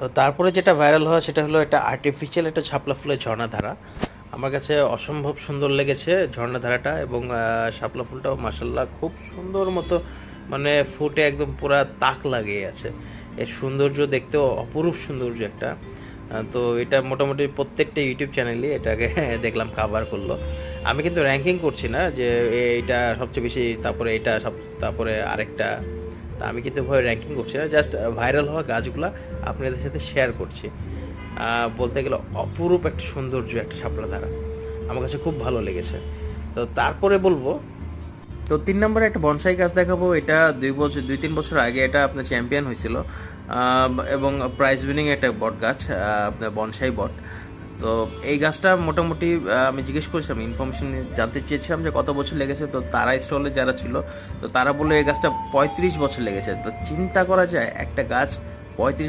তো তারপরে যেটা ভাইরাল হয় সেটা হলো একটা আর্টিফিশিয়াল একটা শাপলা ফুলের ঝর্ণাধারা। আমার কাছে অসম্ভব সুন্দর লেগেছে ঝর্ণাধারাটা, এবং শাপলা ফুলটাও মাসাল্লাহ খুব সুন্দর মতো মানে ফুটে একদম পুরা তাক লাগিয়ে আছে। এর সৌন্দর্য দেখতেও অপরূপ সৌন্দর্য একটা। তো এটা মোটামুটি প্রত্যেকটা ইউটিউব চ্যানেলই এটাকে দেখলাম কাভার করলো। আমি কিন্তু র্যাঙ্কিং করছি না যে এইটা সবচেয়ে বেশি, তারপরে এটা সব, তারপরে আরেকটা। তা আমি কিন্তু ভয় র্যাঙ্কিং করছি না, জাস্ট ভাইরাল হওয়া গাছগুলা আপনাদের সাথে শেয়ার করছি। বলতে গেলে অপরূপ একটা সৌন্দর্য একটা শাপলা ধারা, আমার কাছে খুব ভালো লেগেছে। তো তারপরে বলবো, তো 3 নম্বরে একটা বনসাই গাছ দেখাবো। এটা 2-3 বছর আগে এটা আপনার চ্যাম্পিয়ন হয়েছিল, এবং প্রাইজ উইনিং একটা বট গাছ, আপনার বনসাই বট। তো এই গাছটা মোটামুটি আমি জিজ্ঞেস করেছিলাম, ইনফরমেশন জানতে চেয়েছিলাম যে কত বছর লেগেছে। তো তারা স্টলে যারা ছিল, তো তারা বললো এই গাছটা 35 বছর লেগেছে। তো চিন্তা করা যায় একটা গাছ 35